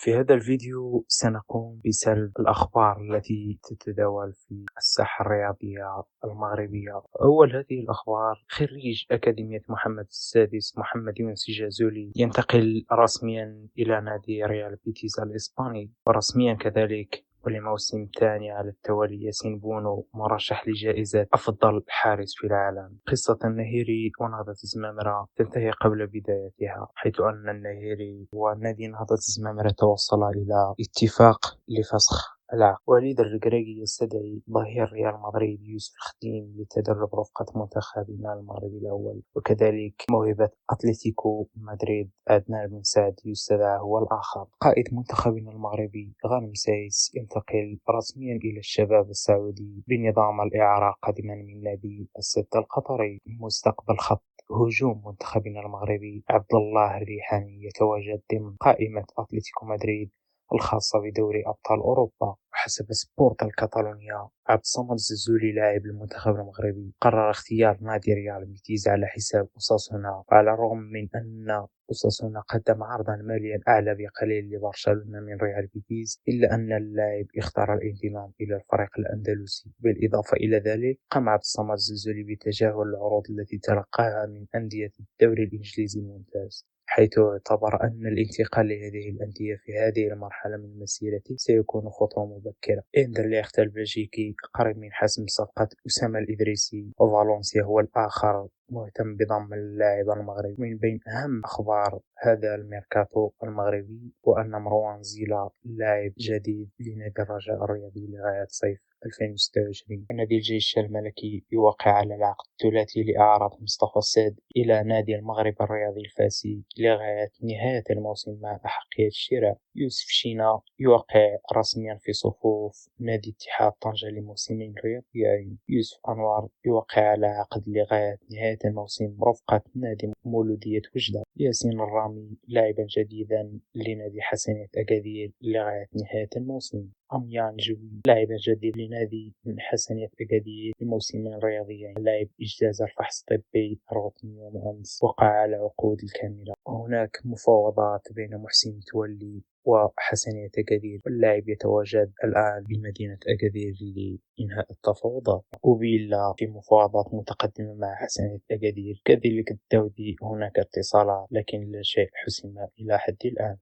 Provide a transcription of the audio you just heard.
في هذا الفيديو سنقوم بسرد الأخبار التي تتداول في الساحة الرياضية المغربية. أول هذه الأخبار: خريج أكاديمية محمد السادس محمد يونس جازولي ينتقل رسميا إلى نادي ريال بيتيس الإسباني، ورسميا كذلك ولموسم ثاني على التوالي ياسين بونو مرشح لجائزة أفضل حارس في العالم. قصة النهيري ونهضة الزمامرة تنتهي قبل بدايتها، حيث أن النهيري ونادي نهضة الزمامرة توصل إلى اتفاق لفسخ العقد، وليد الركراكي يستدعي ظهير ريال مدريد يوسف الخديم لتدرب رفقة منتخبنا المغربي الأول، وكذلك موهبة أتلتيكو مدريد عدنان بن سعد يستدعى هو الآخر. قائد منتخبنا المغربي غانم سايس ينتقل رسميا إلى الشباب السعودي بنظام الإعارة قادما من نادي السد القطري. مستقبل خط هجوم منتخبنا المغربي: عبد الله الريحاني يتواجد ضمن قائمة أتلتيكو مدريد الخاصة بدوري أبطال أوروبا. وحسب سبورت الكتالونيا، عبد الصمد الزلزولي لاعب المنتخب المغربي قرر اختيار نادي ريال بيتيس على حساب أساسونا، وعلى الرغم من أن أساسونا قدم عرضا ماليا أعلى بقليل لبرشلونة من ريال بيتيس، إلا أن اللاعب اختار الانضمام إلى الفريق الأندلسي. بالإضافة إلى ذلك، قام عبد الصمد الزلزولي بتجاهل العروض التي تلقاها من أندية الدوري الإنجليزي الممتاز، حيث اعتبر أن الانتقال لهذه الأندية في هذه المرحلة من مسيرته سيكون خطوة مبكرة. إندرليخت البلجيكي قريب من حسم صفقة أسامة الإدريسي، وفالنسيا هو الآخر مهتم بضم اللاعب المغربي. من بين أهم أخبار هذا الميركاتو المغربي وأن مروان زيلا لاعب جديد لنادي الرجاء الرياضي لغاية صيف 2026. نادي الجيش الملكي يوقع على العقد الثلاثي لإعارة مصطفى الساد إلى نادي المغرب الرياضي الفاسي لغاية نهاية الموسم مع أحقية الشراء. يوسف شينا يوقع رسميا في صفوف نادي اتحاد طنجة لموسمين رياضيين. يوسف أنوار يوقع على عقد لغاية نهاية الموسم رفقة نادي مولودية وجدة. ياسين الرامي لاعبا جديدا لنادي حسنية أكادير لغاية نهاية الموسم. أميان جوي لاعبا جديد لنادي حسنية أكادير لموسمين رياضيين. لاعب إجازة الفحص الطبي روتني يوم أمس وقع على عقود الكاملة. هناك مفاوضات بين محسن متولي وحسنية أكادير، واللاعب يتواجد الآن بمدينة أكادير لإنهاء التفاوضات. وبيلا في مفاوضات متقدمة مع حسنية أكادير، كذلك الدودي هناك اتصالات لكن لا شيء حسم إلى حد الآن.